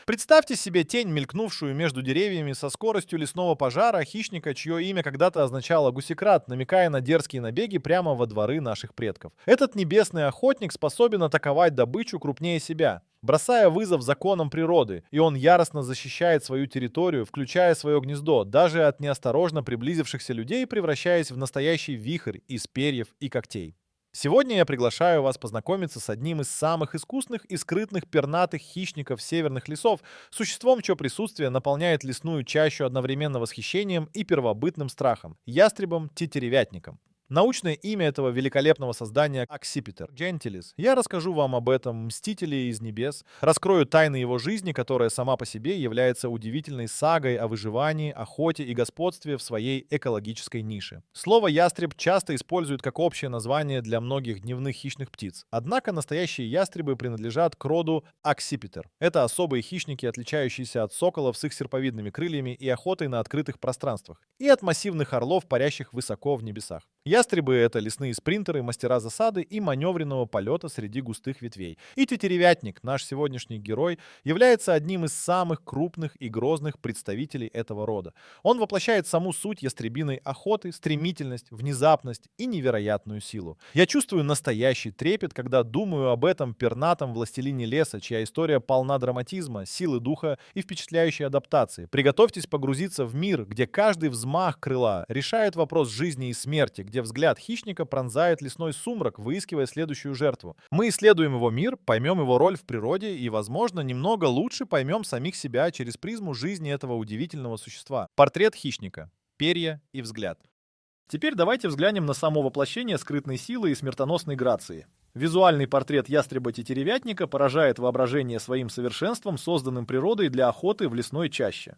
Представьте себе тень, мелькнувшую между деревьями со скоростью лесного пожара хищника, чье имя когда-то означало гусекрат, намекая на дерзкие набеги прямо во дворы наших предков. Этот небесный охотник способен атаковать добычу крупнее себя, бросая вызов законам природы, и он яростно защищает свою территорию, включая свое гнездо, даже от неосторожно приблизившихся людей, превращаясь в настоящий вихрь из перьев и когтей. Сегодня я приглашаю вас познакомиться с одним из самых искусных и скрытных пернатых хищников северных лесов, существом, чье присутствие наполняет лесную чащу одновременно восхищением и первобытным страхом — ястребом-тетеревятником. Научное имя этого великолепного создания — Аксипитер гентилис. Я расскажу вам об этом мстителе из небес, раскрою тайны его жизни, которая сама по себе является удивительной сагой о выживании, охоте и господстве в своей экологической нише. Слово «ястреб» часто используют как общее название для многих дневных хищных птиц. Однако настоящие ястребы принадлежат к роду Аксипитер. Это особые хищники, отличающиеся от соколов с их серповидными крыльями и охотой на открытых пространствах, и от массивных орлов, парящих высоко в небесах. Ястребы — это лесные спринтеры, мастера засады и маневренного полета среди густых ветвей. И тетеревятник, наш сегодняшний герой, является одним из самых крупных и грозных представителей этого рода. Он воплощает саму суть ястребиной охоты, стремительность, внезапность и невероятную силу. Я чувствую настоящий трепет, когда думаю об этом пернатом властелине леса, чья история полна драматизма, силы духа и впечатляющей адаптации. Приготовьтесь погрузиться в мир, где каждый взмах крыла решает вопрос жизни и смерти, где взгляд хищника пронзает лесной сумрак, выискивая следующую жертву. Мы исследуем его мир, поймем его роль в природе и, возможно, немного лучше поймем самих себя через призму жизни этого удивительного существа. Портрет хищника. Перья и взгляд. Теперь давайте взглянем на само воплощение скрытной силы и смертоносной грации. Визуальный портрет ястреба-тетеревятника поражает воображение своим совершенством, созданным природой для охоты в лесной чаще.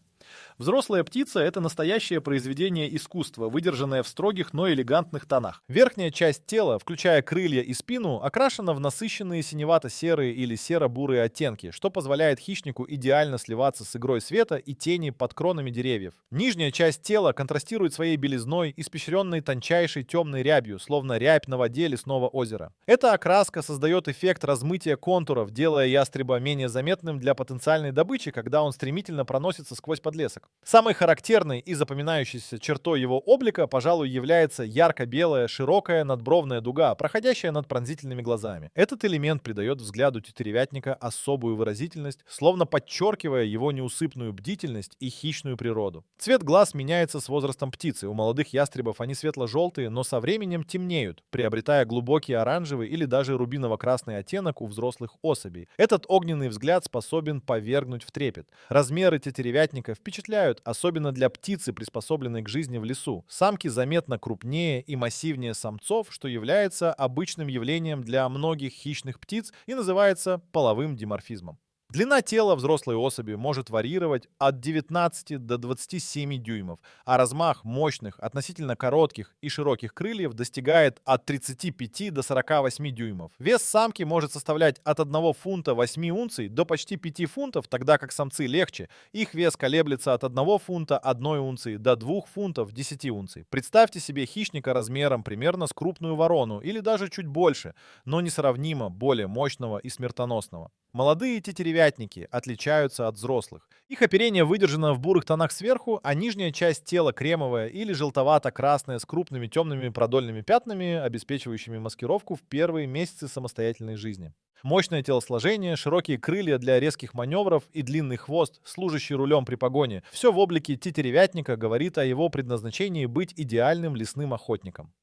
Взрослая птица — это настоящее произведение искусства, выдержанное в строгих, но элегантных тонах. Верхняя часть тела, включая крылья и спину, окрашена в насыщенные синевато-серые или серо-бурые оттенки, что позволяет хищнику идеально сливаться с игрой света и тени под кронами деревьев. Нижняя часть тела контрастирует своей белизной, испещренной тончайшей темной рябью, словно рябь на воде лесного озера. Эта окраска создает эффект размытия контуров, делая ястреба менее заметным для потенциальной добычи, когда он стремительно проносится сквозь подлесок. Самой характерной и запоминающейся чертой его облика, пожалуй, является ярко-белая, широкая надбровная дуга, проходящая над пронзительными глазами. Этот элемент придает взгляду тетеревятника особую выразительность, словно подчеркивая его неусыпную бдительность и хищную природу. Цвет глаз меняется с возрастом птицы. У молодых ястребов они светло-желтые, но со временем темнеют, приобретая глубокий оранжевый или даже рубиново-красный оттенок у взрослых особей. Этот огненный взгляд способен повергнуть в трепет. Размеры тетеревятника впечатляют, особенно для птицы, приспособленной к жизни в лесу. Самки заметно крупнее и массивнее самцов, что является обычным явлением для многих хищных птиц и называется половым диморфизмом. Длина тела взрослой особи может варьировать от 19 до 27 дюймов, а размах мощных, относительно коротких и широких крыльев достигает от 35 до 48 дюймов. Вес самки может составлять от 1 фунта 8 унций до почти 5 фунтов, тогда как самцы легче. Их вес колеблется от 1 фунта 1 унции до 2 фунтов 10 унций. Представьте себе хищника размером примерно с крупную ворону или даже чуть больше, но несравнимо более мощного и смертоносного. Молодые тетеревятники отличаются от взрослых. Их оперение выдержано в бурых тонах сверху, а нижняя часть тела кремовая или желтовато-красная с крупными темными продольными пятнами, обеспечивающими маскировку в первые месяцы самостоятельной жизни. Мощное телосложение, широкие крылья для резких маневров и длинный хвост, служащий рулем при погоне. Все в облике тетеревятника говорит о его предназначении быть идеальным лесным охотником.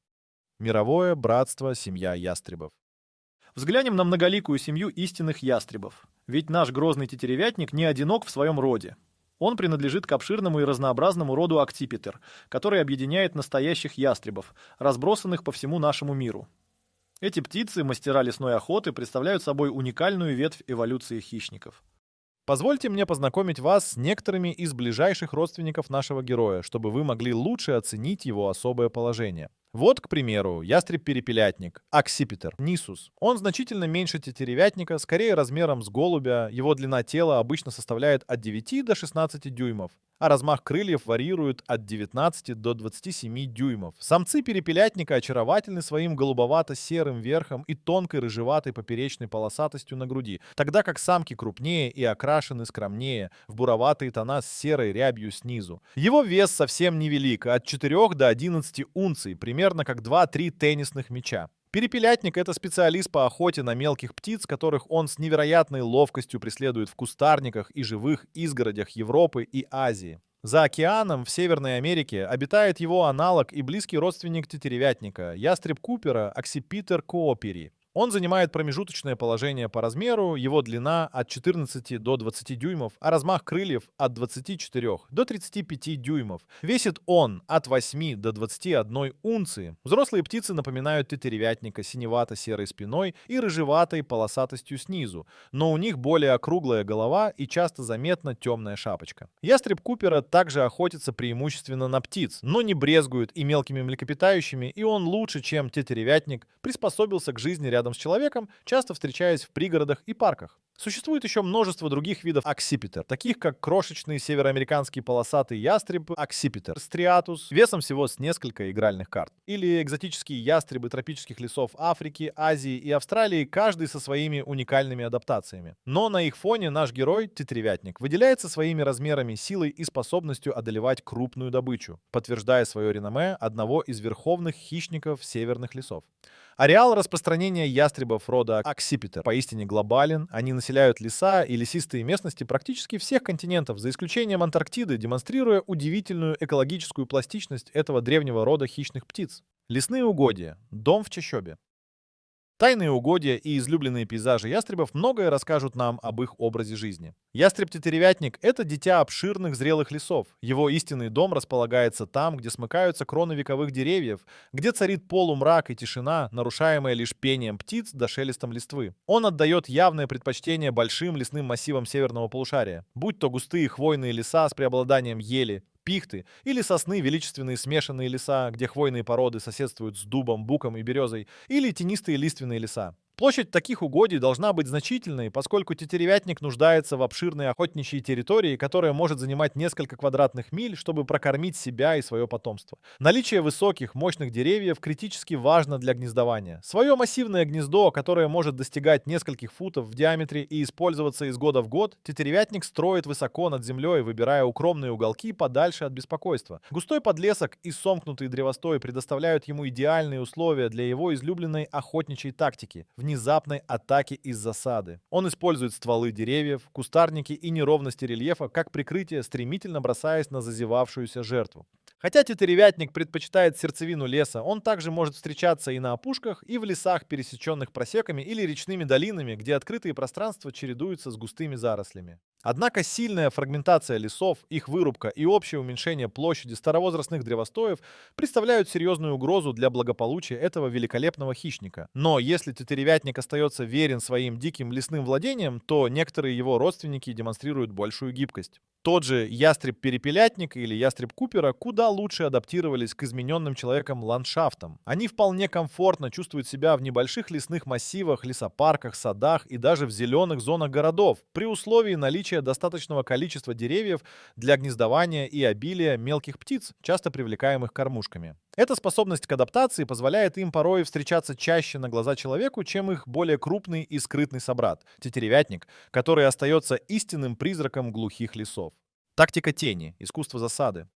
Мировое братство семья ястребов. Взглянем на многоликую семью истинных ястребов. Ведь наш грозный тетеревятник не одинок в своем роде. Он принадлежит к обширному и разнообразному роду Аксипитер, который объединяет настоящих ястребов, разбросанных по всему нашему миру. Эти птицы, мастера лесной охоты, представляют собой уникальную ветвь эволюции хищников. Позвольте мне познакомить вас с некоторыми из ближайших родственников нашего героя, чтобы вы могли лучше оценить его особое положение. Вот, к примеру, ястреб-перепелятник, Аксипитер нисус. Он значительно меньше тетеревятника, скорее размером с голубя, его длина тела обычно составляет от 9 до 16 дюймов. а размах крыльев варьирует от 19 до 27 дюймов. Самцы перепелятника очаровательны своим голубовато-серым верхом и тонкой рыжеватой поперечной полосатостью на груди, тогда как самки крупнее и окрашены скромнее, в буроватые тона с серой рябью снизу. Его вес совсем невелик, от 4 до 11 унций, примерно как 2-3 теннисных мяча. Перепелятник — это специалист по охоте на мелких птиц, которых он с невероятной ловкостью преследует в кустарниках и живых изгородях Европы и Азии. За океаном в Северной Америке обитает его аналог и близкий родственник тетеревятника — ястреб Купера Аксипитер коопери. Он занимает промежуточное положение по размеру, его длина от 14 до 20 дюймов, а размах крыльев от 24 до 35 дюймов. Весит он от 8 до 21 унции. Взрослые птицы напоминают тетеревятника синевато-серой спиной и рыжеватой полосатостью снизу, но у них более округлая голова и часто заметна темная шапочка. Ястреб Купера также охотится преимущественно на птиц, но не брезгует и мелкими млекопитающими, и он лучше, чем тетеревятник, приспособился к жизни рядом с человеком, часто встречаясь в пригородах и парках. Существует еще множество других видов аксипитер, таких как крошечный североамериканский полосатый ястреб аксипитер стриатус, весом всего с несколько игральных карт. Или экзотические ястребы тропических лесов Африки, Азии и Австралии, каждый со своими уникальными адаптациями. Но на их фоне наш герой, тетеревятник, выделяется своими размерами, силой и способностью одолевать крупную добычу, подтверждая свое реноме одного из верховных хищников северных лесов. Ареал распространения ястребов рода аксипитер поистине глобален, они населяют леса и лесистые местности практически всех континентов, за исключением Антарктиды, демонстрируя удивительную экологическую пластичность этого древнего рода хищных птиц. Лесные угодья. Дом в чащобе. Тайные угодья и излюбленные пейзажи ястребов многое расскажут нам об их образе жизни. Ястреб-тетеревятник — это дитя обширных зрелых лесов. Его истинный дом располагается там, где смыкаются кроны вековых деревьев, где царит полумрак и тишина, нарушаемая лишь пением птиц да шелестом листвы. Он отдает явное предпочтение большим лесным массивам северного полушария, будь то густые хвойные леса с преобладанием ели, пихты или сосны, величественные смешанные леса, где хвойные породы соседствуют с дубом, буком и березой, или тенистые лиственные леса. Площадь таких угодий должна быть значительной, поскольку тетеревятник нуждается в обширной охотничьей территории, которая может занимать несколько квадратных миль, чтобы прокормить себя и свое потомство. Наличие высоких, мощных деревьев критически важно для гнездования. Свое массивное гнездо, которое может достигать нескольких футов в диаметре и использоваться из года в год, тетеревятник строит высоко над землей, выбирая укромные уголки подальше от беспокойства. Густой подлесок и сомкнутый древостой предоставляют ему идеальные условия для его излюбленной охотничьей тактики — внезапной атаки из засады. Он использует стволы деревьев, кустарники и неровности рельефа как прикрытие, стремительно бросаясь на зазевавшуюся жертву. Хотя тетеревятник предпочитает сердцевину леса, он также может встречаться и на опушках, и в лесах, пересеченных просеками или речными долинами, где открытые пространства чередуются с густыми зарослями. Однако сильная фрагментация лесов, их вырубка и общее уменьшение площади старовозрастных древостоев представляют серьезную угрозу для благополучия этого великолепного хищника. Но если тетеревятник остается верен своим диким лесным владениям, то некоторые его родственники демонстрируют большую гибкость. Тот же ястреб-перепелятник или ястреб Купера куда лучше адаптировались к измененным человеком ландшафтам. Они вполне комфортно чувствуют себя в небольших лесных массивах, лесопарках, садах и даже в зеленых зонах городов, при условии наличия достаточного количества деревьев для гнездования и обилия мелких птиц, часто привлекаемых кормушками. Эта способность к адаптации позволяет им порой встречаться чаще на глаза человеку, чем их более крупный и скрытный собрат — тетеревятник, который остается истинным призраком глухих лесов. Тактика тени, искусство засады.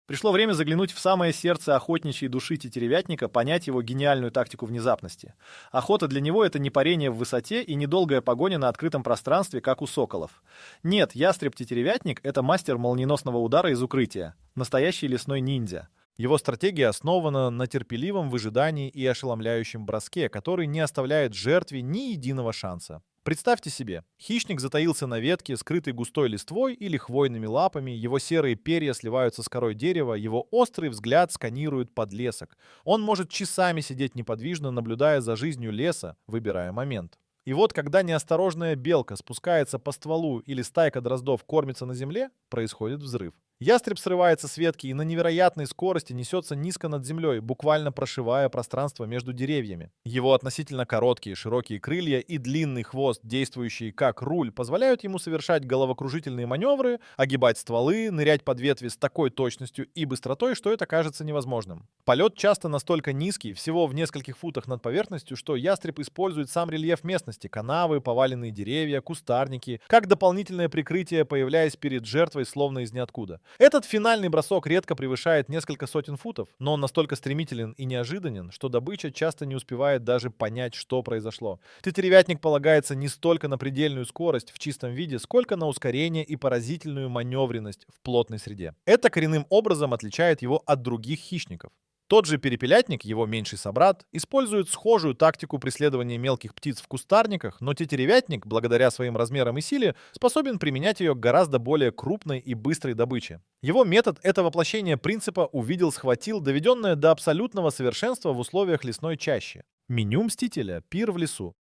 Пришло время заглянуть в самое сердце охотничьей души тетеревятника, понять его гениальную тактику внезапности. Охота для него — это не парение в высоте и недолгая погоня на открытом пространстве, как у соколов. Нет, ястреб-тетеревятник — это мастер молниеносного удара из укрытия, настоящий лесной ниндзя. Его стратегия основана на терпеливом выжидании и ошеломляющем броске, который не оставляет жертве ни единого шанса. Представьте себе, хищник затаился на ветке, скрытой густой листвой или хвойными лапами, его серые перья сливаются с корой дерева, его острый взгляд сканирует подлесок. Он может часами сидеть неподвижно, наблюдая за жизнью леса, выбирая момент. И вот, когда неосторожная белка спускается по стволу или стайка дроздов кормится на земле, происходит взрыв. Ястреб срывается с ветки и на невероятной скорости несется низко над землей, буквально прошивая пространство между деревьями. Его относительно короткие широкие крылья и длинный хвост, действующий как руль, позволяют ему совершать головокружительные маневры, огибать стволы, нырять под ветви с такой точностью и быстротой, что это кажется невозможным. Полет часто настолько низкий, всего в нескольких футах над поверхностью, что ястреб использует сам рельеф местности, канавы, поваленные деревья, кустарники, как дополнительное прикрытие, появляясь перед жертвой словно из ниоткуда. Этот финальный бросок редко превышает несколько сотен футов, но он настолько стремителен и неожиданен, что добыча часто не успевает даже понять, что произошло. Тетеревятник полагается не столько на предельную скорость в чистом виде, сколько на ускорение и поразительную маневренность в плотной среде. Это коренным образом отличает его от других хищников. Тот же перепелятник, его меньший собрат, использует схожую тактику преследования мелких птиц в кустарниках, но тетеревятник, благодаря своим размерам и силе, способен применять ее к гораздо более крупной и быстрой добыче. Его метод — это воплощение принципа «увидел-схватил», доведенное до абсолютного совершенства в условиях лесной чащи. Меню мстителя — пир в лесу.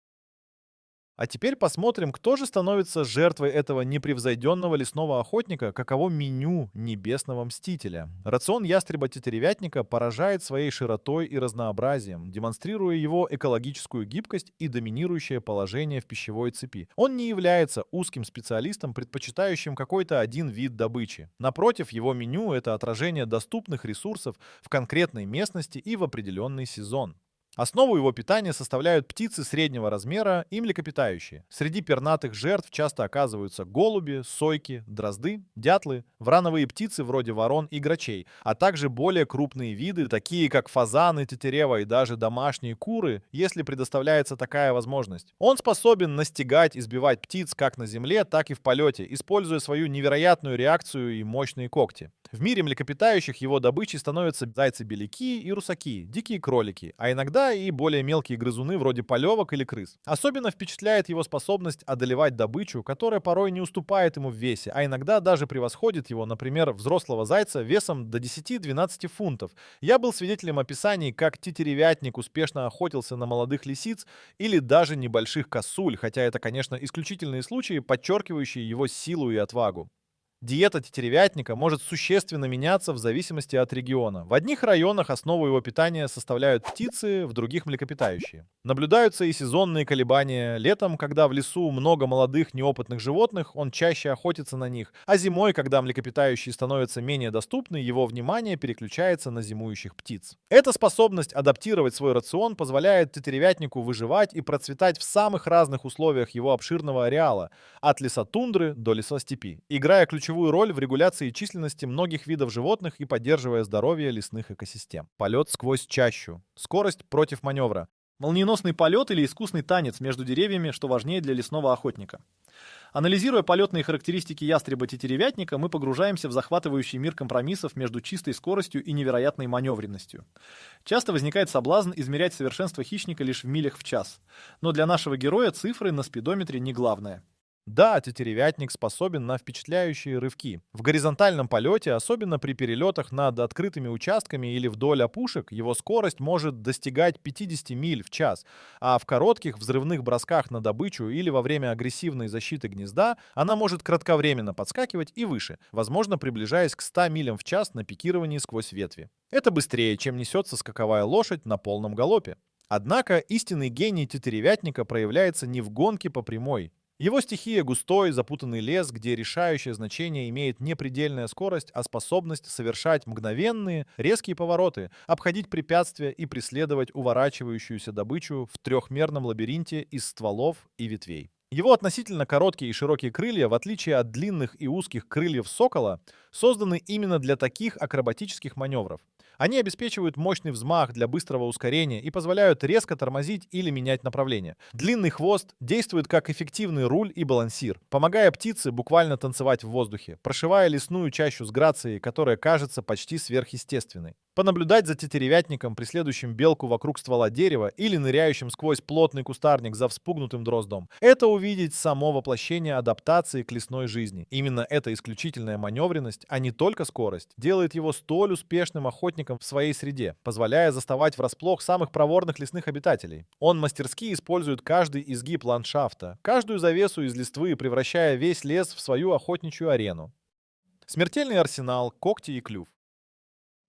А теперь посмотрим, кто же становится жертвой этого непревзойденного лесного охотника, каково меню небесного мстителя. Рацион ястреба-тетеревятника поражает своей широтой и разнообразием, демонстрируя его экологическую гибкость и доминирующее положение в пищевой цепи. Он не является узким специалистом, предпочитающим какой-то один вид добычи. Напротив, его меню — это отражение доступных ресурсов в конкретной местности и в определенный сезон. Основу его питания составляют птицы среднего размера и млекопитающие. Среди пернатых жертв часто оказываются голуби, сойки, дрозды, дятлы, врановые птицы вроде ворон и грачей, а также более крупные виды, такие как фазаны, тетерева и даже домашние куры, если предоставляется такая возможность. Он способен настигать и сбивать птиц как на земле, так и в полете, используя свою невероятную реакцию и мощные когти. В мире млекопитающих его добычей становятся зайцы-беляки и русаки, дикие кролики, а иногда и более мелкие грызуны вроде полевок или крыс. Особенно впечатляет его способность одолевать добычу, которая порой не уступает ему в весе, а иногда даже превосходит его, например, взрослого зайца весом до 10-12 фунтов. Я был свидетелем описаний, как тетеревятник успешно охотился на молодых лисиц или даже небольших косуль, хотя это, конечно, исключительные случаи, подчеркивающие его силу и отвагу. Диета тетеревятника может существенно меняться в зависимости от региона. В одних районах основу его питания составляют птицы, в других — млекопитающие. Наблюдаются и сезонные колебания. Летом, когда в лесу много молодых неопытных животных, он чаще охотится на них, а зимой, когда млекопитающие становятся менее доступны, его внимание переключается на зимующих птиц. Эта способность адаптировать свой рацион позволяет тетеревятнику выживать и процветать в самых разных условиях его обширного ареала, от лесотундры до лесостепи, играя ключевую роль в регуляции численности многих видов животных и поддерживая здоровье лесных экосистем. Полет сквозь чащу. Скорость против маневра. Молниеносный полет или искусный танец между деревьями, что важнее для лесного охотника. Анализируя полетные характеристики ястреба-тетеревятника, мы погружаемся в захватывающий мир компромиссов между чистой скоростью и невероятной маневренностью. Часто возникает соблазн измерять совершенство хищника лишь в милях в час. Но для нашего героя цифры на спидометре не главное. Да, тетеревятник способен на впечатляющие рывки. В горизонтальном полете, особенно при перелетах над открытыми участками или вдоль опушек, его скорость может достигать 50 миль в час, а в коротких взрывных бросках на добычу или во время агрессивной защиты гнезда она может кратковременно подскакивать и выше, возможно, приближаясь к 100 милям в час на пикировании сквозь ветви. Это быстрее, чем несется скаковая лошадь на полном галопе. Однако истинный гений тетеревятника проявляется не в гонке по прямой. Его стихия — густой, запутанный лес, где решающее значение имеет не предельная скорость, а способность совершать мгновенные, резкие повороты, обходить препятствия и преследовать уворачивающуюся добычу в трехмерном лабиринте из стволов и ветвей. Его относительно короткие и широкие крылья, в отличие от длинных и узких крыльев сокола, созданы именно для таких акробатических маневров. Они обеспечивают мощный взмах для быстрого ускорения и позволяют резко тормозить или менять направление. Длинный хвост действует как эффективный руль и балансир, помогая птице буквально танцевать в воздухе, прошивая лесную чащу с грацией, которая кажется почти сверхъестественной. Понаблюдать за тетеревятником, преследующим белку вокруг ствола дерева или ныряющим сквозь плотный кустарник за вспугнутым дроздом — это увидеть само воплощение адаптации к лесной жизни. Именно эта исключительная маневренность, а не только скорость, делает его столь успешным охотником в своей среде, позволяя заставать врасплох самых проворных лесных обитателей. Он мастерски использует каждый изгиб ландшафта, каждую завесу из листвы, превращая весь лес в свою охотничью арену. Смертельный арсенал, когти и клюв.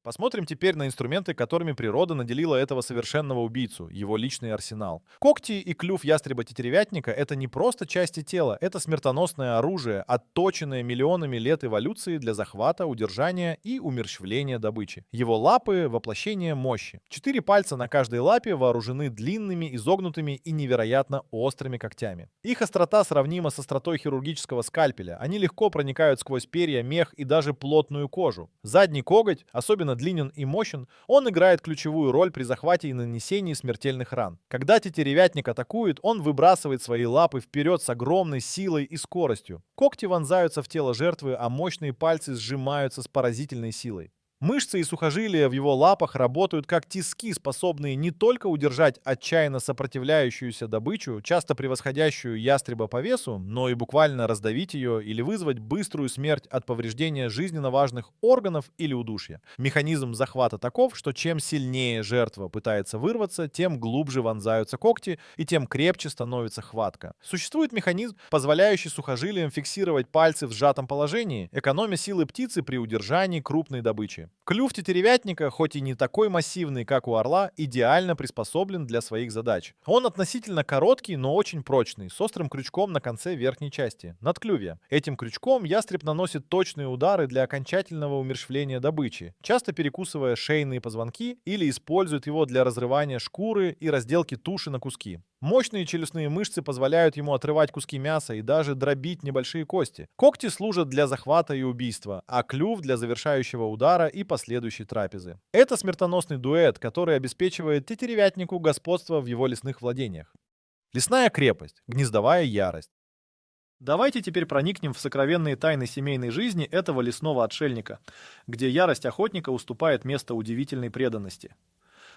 Посмотрим теперь на инструменты, которыми природа наделила этого совершенного убийцу, его личный арсенал. Когти и клюв ястреба-тетеревятника — это не просто части тела, это смертоносное оружие, отточенное миллионами лет эволюции для захвата, удержания и умерщвления добычи. Его лапы — воплощение мощи. 4 пальца на каждой лапе вооружены длинными, изогнутыми и невероятно острыми когтями. Их острота сравнима с остротой хирургического скальпеля. Они легко проникают сквозь перья, мех и даже плотную кожу. Задний коготь, особенно длинен и мощен, он играет ключевую роль при захвате и нанесении смертельных ран. Когда тетеревятник атакует, он выбрасывает свои лапы вперед с огромной силой и скоростью. Когти вонзаются в тело жертвы, а мощные пальцы сжимаются с поразительной силой. Мышцы и сухожилия в его лапах работают как тиски, способные не только удержать отчаянно сопротивляющуюся добычу, часто превосходящую ястреба по весу, но и буквально раздавить ее или вызвать быструю смерть от повреждения жизненно важных органов или удушья. Механизм захвата таков, что чем сильнее жертва пытается вырваться, тем глубже вонзаются когти и тем крепче становится хватка. Существует механизм, позволяющий сухожилиям фиксировать пальцы в сжатом положении, экономя силы птицы при удержании крупной добычи. Клюв тетеревятника, хоть и не такой массивный, как у орла, идеально приспособлен для своих задач. Он относительно короткий, но очень прочный, с острым крючком на конце верхней части, надклювья. Этим крючком ястреб наносит точные удары для окончательного умерщвления добычи, часто перекусывая шейные позвонки или использует его для разрывания шкуры и разделки туши на куски. Мощные челюстные мышцы позволяют ему отрывать куски мяса и даже дробить небольшие кости. Когти служат для захвата и убийства, а клюв для завершающего удара и последующей трапезы. Это смертоносный дуэт, который обеспечивает тетеревятнику господство в его лесных владениях. Лесная крепость, гнездовая ярость. Давайте теперь проникнем в сокровенные тайны семейной жизни этого лесного отшельника, где ярость охотника уступает место удивительной преданности.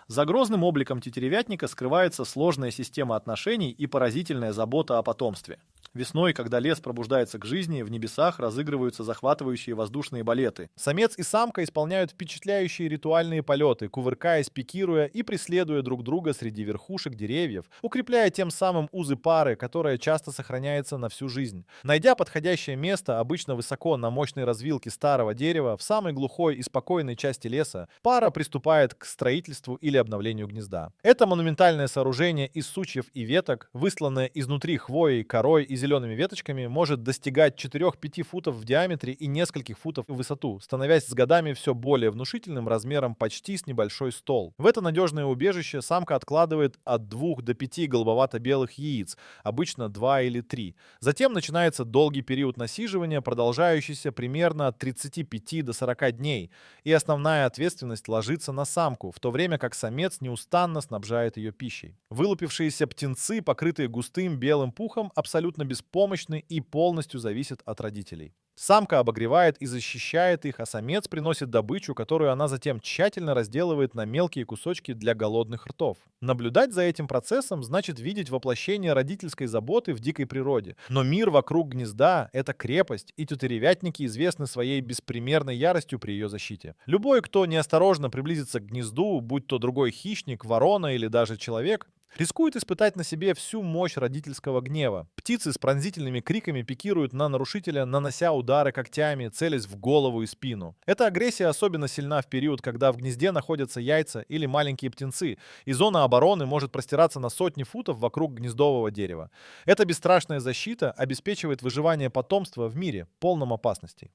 За грозным обликом тетеревятника скрывается сложная система отношений и поразительная забота о потомстве. Весной, когда лес пробуждается к жизни, в небесах разыгрываются захватывающие воздушные балеты. Самец и самка исполняют впечатляющие ритуальные полеты, кувыркаясь, пикируя и преследуя друг друга среди верхушек деревьев, укрепляя тем самым узы пары, которая часто сохраняется на всю жизнь. Найдя подходящее место, обычно высоко на мощной развилке старого дерева, в самой глухой и спокойной части леса, пара приступает к строительству или обновлению гнезда. Это монументальное сооружение из сучьев и веток, высланное изнутри хвоей, корой и зелеными веточками, может достигать 4-5 футов в диаметре и нескольких футов в высоту, становясь с годами все более внушительным размером почти с небольшой стол. В это надежное убежище самка откладывает от 2 до 5 голубовато-белых яиц, обычно 2 или 3. Затем начинается долгий период насиживания, продолжающийся примерно от 35 до 40 дней, и основная ответственность ложится на самку, в то время как самец неустанно снабжает ее пищей. Вылупившиеся птенцы, покрытые густым белым пухом, абсолютно беспомощны и полностью зависят от родителей. Самка обогревает и защищает их, а самец приносит добычу, которую она затем тщательно разделывает на мелкие кусочки для голодных ртов. Наблюдать за этим процессом значит видеть воплощение родительской заботы в дикой природе. Но мир вокруг гнезда — это крепость, и тетеревятники известны своей беспримерной яростью при ее защите. Любой, кто неосторожно приблизится к гнезду, будь то другой хищник, ворона или даже человек, рискует испытать на себе всю мощь родительского гнева. Птицы с пронзительными криками пикируют на нарушителя, нанося удары когтями, целясь в голову и спину. Эта агрессия особенно сильна в период, когда в гнезде находятся яйца или маленькие птенцы, и зона обороны может простираться на сотни футов вокруг гнездового дерева. Эта бесстрашная защита обеспечивает выживание потомства в мире, полном опасностей.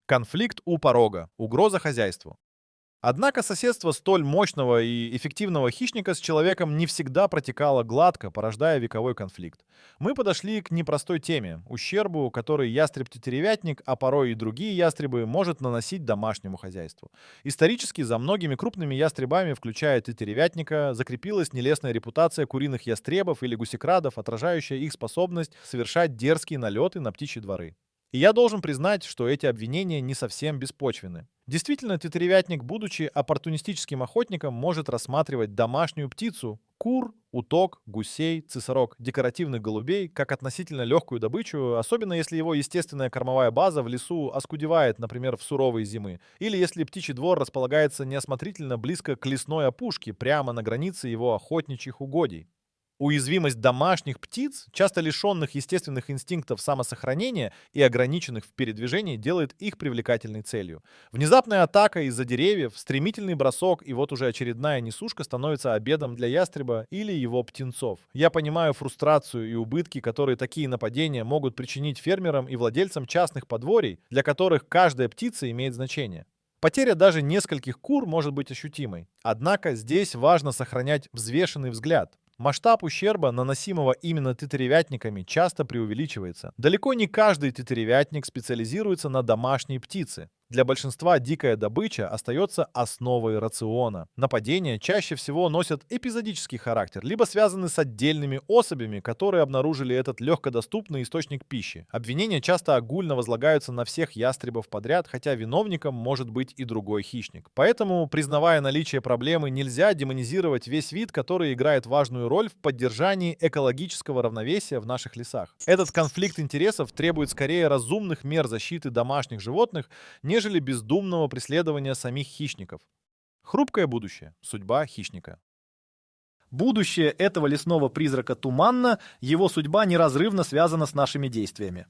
Конфликт у порога. Угроза хозяйству. Однако соседство столь мощного и эффективного хищника с человеком не всегда протекало гладко, порождая вековой конфликт. Мы подошли к непростой теме — ущербу, который ястреб-тетеревятник, а порой и другие ястребы, может наносить домашнему хозяйству. Исторически за многими крупными ястребами, включая тетеревятника, закрепилась нелестная репутация куриных ястребов или гусекрадов, отражающая их способность совершать дерзкие налеты на птичьи дворы. И я должен признать, что эти обвинения не совсем беспочвенны. Действительно, тетеревятник, будучи оппортунистическим охотником, может рассматривать домашнюю птицу — кур, уток, гусей, цесарок, декоративных голубей — как относительно легкую добычу, особенно если его естественная кормовая база в лесу оскудевает, например, в суровые зимы, или если птичий двор располагается неосмотрительно близко к лесной опушке, прямо на границе его охотничьих угодий. Уязвимость домашних птиц, часто лишенных естественных инстинктов самосохранения и ограниченных в передвижении, делает их привлекательной целью. Внезапная атака из-за деревьев, стремительный бросок, и вот уже очередная несушка становится обедом для ястреба или его птенцов. Я понимаю фрустрацию и убытки, которые такие нападения могут причинить фермерам и владельцам частных подворий, для которых каждая птица имеет значение. Потеря даже нескольких кур может быть ощутимой. Однако здесь важно сохранять взвешенный взгляд. Масштаб ущерба, наносимого именно тетеревятниками, часто преувеличивается. Далеко не каждый тетеревятник специализируется на домашней птице. Для большинства дикая добыча остается основой рациона. Нападения чаще всего носят эпизодический характер, либо связаны с отдельными особями, которые обнаружили этот легкодоступный источник пищи. Обвинения часто огульно возлагаются на всех ястребов подряд, хотя виновником может быть и другой хищник. Поэтому, признавая наличие проблемы, нельзя демонизировать весь вид, который играет важную роль в поддержании экологического равновесия в наших лесах. Этот конфликт интересов требует скорее разумных мер защиты домашних животных, нежели бездумного преследования самих хищников. Хрупкое будущее. Судьба хищника. Будущее этого лесного призрака туманно, его судьба неразрывно связана с нашими действиями.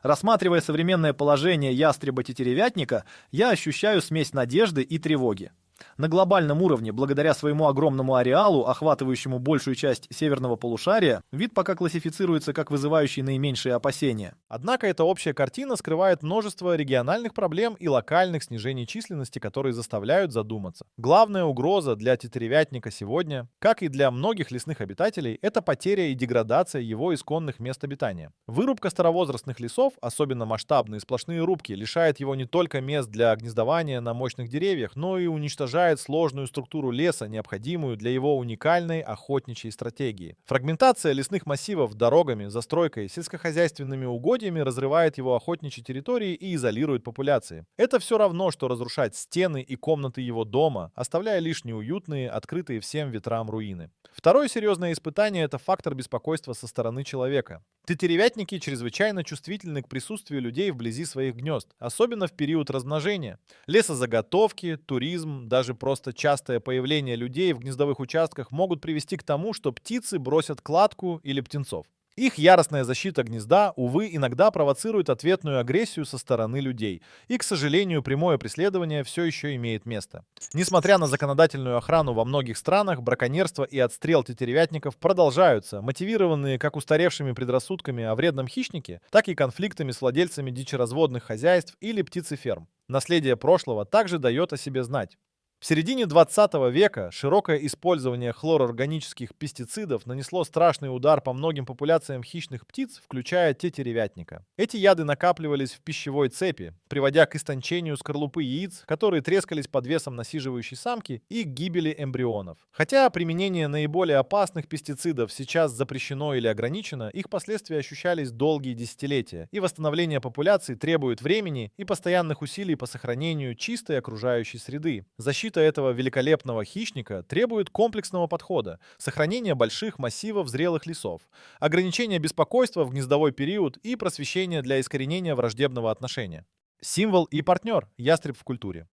Рассматривая современное положение ястреба-тетеревятника, я ощущаю смесь надежды и тревоги. На глобальном уровне, благодаря своему огромному ареалу, охватывающему большую часть северного полушария, вид пока классифицируется как вызывающий наименьшие опасения. Однако эта общая картина скрывает множество региональных проблем и локальных снижений численности, которые заставляют задуматься. Главная угроза для тетеревятника сегодня, как и для многих лесных обитателей, это потеря и деградация его исконных мест обитания. Вырубка старовозрастных лесов, особенно масштабные сплошные рубки, лишает его не только мест для гнездования на мощных деревьях, но и уничтожает сложную структуру леса, необходимую для его уникальной охотничьей стратегии. Фрагментация лесных массивов дорогами, застройкой, сельскохозяйственными угодьями разрывает его охотничьи территории и изолирует популяции. Это все равно, что разрушать стены и комнаты его дома, оставляя лишь неуютные, открытые всем ветрам руины. Второе серьезное испытание – это фактор беспокойства со стороны человека. Тетеревятники чрезвычайно чувствительны к присутствию людей вблизи своих гнезд, особенно в период размножения. Лесозаготовки, туризм, даже просто частое появление людей в гнездовых участках могут привести к тому, что птицы бросят кладку или птенцов. Их яростная защита гнезда, увы, иногда провоцирует ответную агрессию со стороны людей. И, к сожалению, прямое преследование все еще имеет место. Несмотря на законодательную охрану во многих странах, браконьерство и отстрел тетеревятников продолжаются, мотивированные как устаревшими предрассудками о вредном хищнике, так и конфликтами с владельцами дичеразводных хозяйств или птицеферм. Наследие прошлого также дает о себе знать. В середине 20 века широкое использование хлорорганических пестицидов нанесло страшный удар по многим популяциям хищных птиц, включая тетеревятника. Эти яды накапливались в пищевой цепи, приводя к истончению скорлупы яиц, которые трескались под весом насиживающей самки, и к гибели эмбрионов. Хотя применение наиболее опасных пестицидов сейчас запрещено или ограничено, их последствия ощущались долгие десятилетия, и восстановление популяции требует времени и постоянных усилий по сохранению чистой окружающей среды. Защита этого великолепного хищника требует комплексного подхода, сохранения больших массивов зрелых лесов, ограничения беспокойства в гнездовой период и просвещения для искоренения враждебного отношения. Символ и партнер – ястреб в культуре.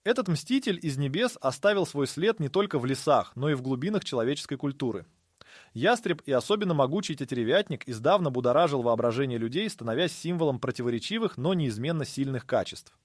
Этот мститель из небес оставил свой след не только в лесах, но и в глубинах человеческой культуры. Ястреб и особенно могучий тетеревятник издавна будоражил воображение людей, становясь символом противоречивых, но неизменно сильных качеств.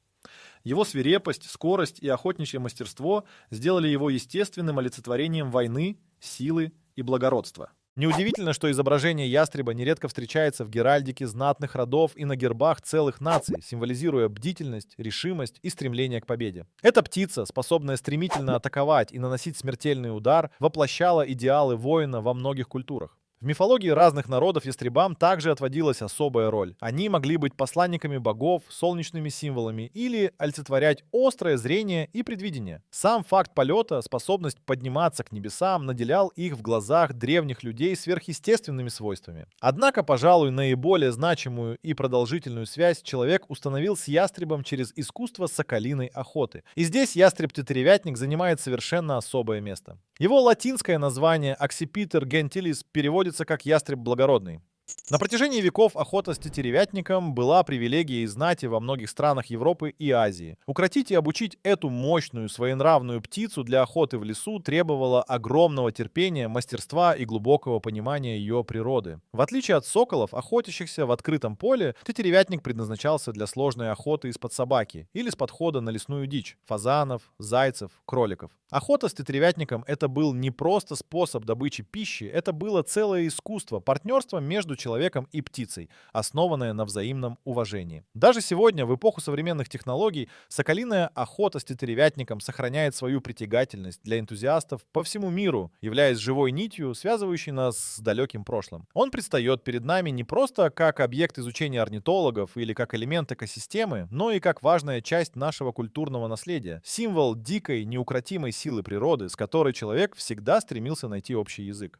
Его свирепость, скорость и охотничье мастерство сделали его естественным олицетворением войны, силы и благородства. Неудивительно, что изображение ястреба нередко встречается в геральдике знатных родов и на гербах целых наций, символизируя бдительность, решимость и стремление к победе. Эта птица, способная стремительно атаковать и наносить смертельный удар, воплощала идеалы воина во многих культурах. В мифологии разных народов ястребам также отводилась особая роль. Они могли быть посланниками богов, солнечными символами или олицетворять острое зрение и предвидение. Сам факт полета, способность подниматься к небесам, наделял их в глазах древних людей сверхъестественными свойствами. Однако, пожалуй, наиболее значимую и продолжительную связь человек установил с ястребом через искусство соколиной охоты. И здесь ястреб-тетеревятник занимает совершенно особое место. Его латинское название Accipiter gentilis переводится как «ястреб благородный». На протяжении веков охота с тетеревятником была привилегией знати во многих странах Европы и Азии. Укротить и обучить эту мощную, своенравную птицу для охоты в лесу требовало огромного терпения, мастерства и глубокого понимания ее природы. В отличие от соколов, охотящихся в открытом поле, тетеревятник предназначался для сложной охоты из-под собаки или с подхода на лесную дичь — фазанов, зайцев, кроликов. Охота с тетеревятником — это был не просто способ добычи пищи, это было целое искусство, партнерство между человеком и птицей, основанное на взаимном уважении. Даже сегодня, в эпоху современных технологий, соколиная охота с тетеревятником сохраняет свою притягательность для энтузиастов по всему миру, являясь живой нитью, связывающей нас с далеким прошлым. Он предстает перед нами не просто как объект изучения орнитологов или как элемент экосистемы, но и как важная часть нашего культурного наследия, символ дикой, неукротимой силы природы, с которой человек всегда стремился найти общий язык.